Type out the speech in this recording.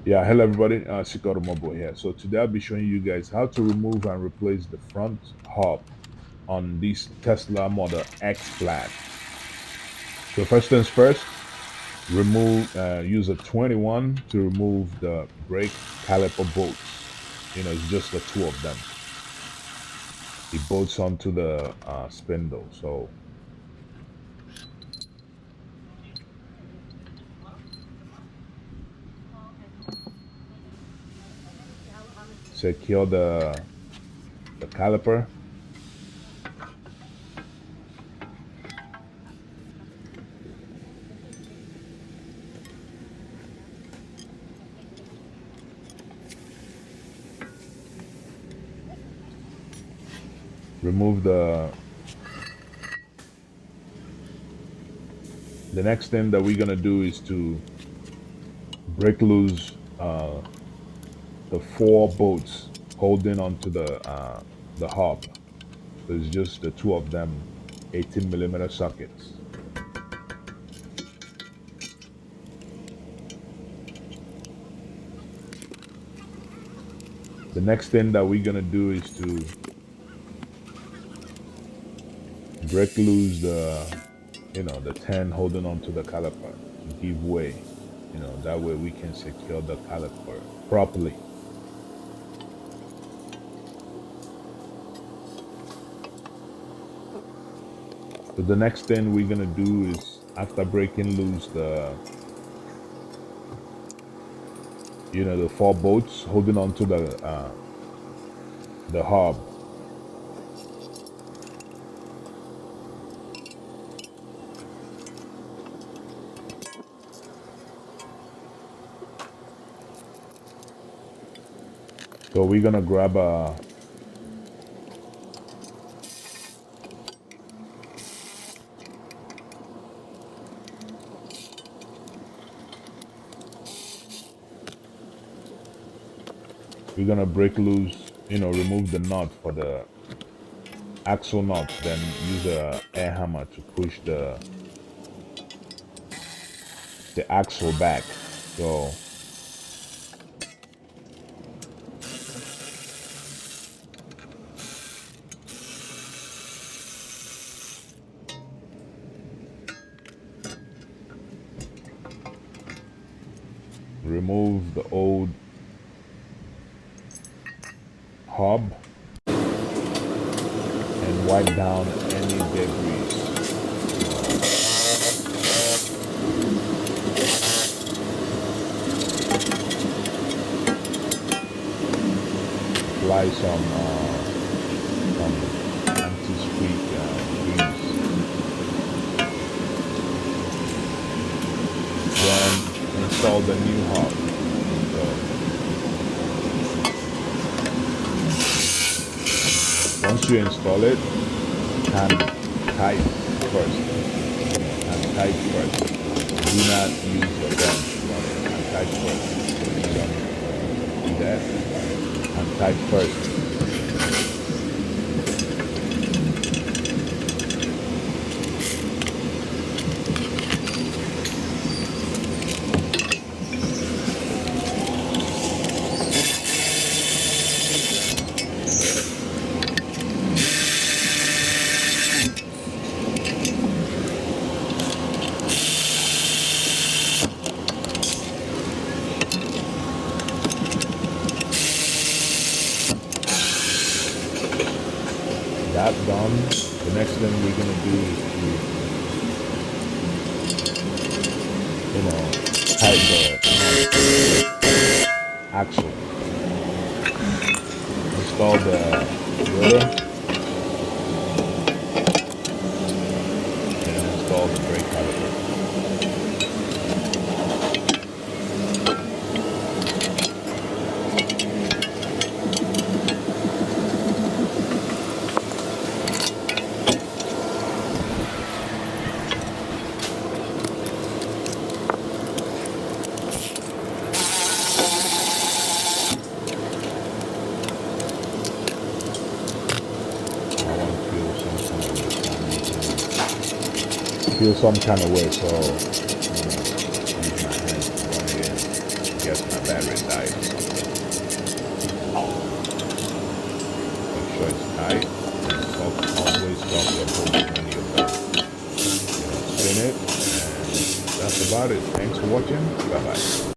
Yeah, hello everybody, Sikoto Mobile here. So today I'll be showing you guys how to remove and replace the front hub on this Tesla Model X Plaid. So first things first, use a 21 to remove the brake caliper bolts. It's just the two of them. It bolts onto the spindle. So secure the caliper. Remove the next thing that we're gonna do is to break loose the four bolts holding onto the hub. So it's just the two of them, 18 millimeter sockets. The next thing that we're gonna do is to break loose the 10 holding onto the caliper to give way. That way we can secure the caliper properly. So the next thing we're gonna do is after breaking loose the four bolts holding onto the hub. So we're gonna grab a we're gonna break loose, remove the nut for the axle nut, then use a air hammer to push the axle back. So remove the old hub and wipe down any debris. Apply some anti-squeak grease. Then install the new hub. So once you install it, hand tight first. Hand tight first. Do not use your gun to run it. Hand tight first. So you don't do that. Hand tight first. That done, the next thing we're gonna do is to, tighten the axle. Install the rotor and install the brake caliper. I want to feel some kind of way, so use my hand to run it in to get My battery died. Make sure it's tight. Always stop your bolt when you're done. Spin it, and that's about it. Thanks for watching. Bye bye.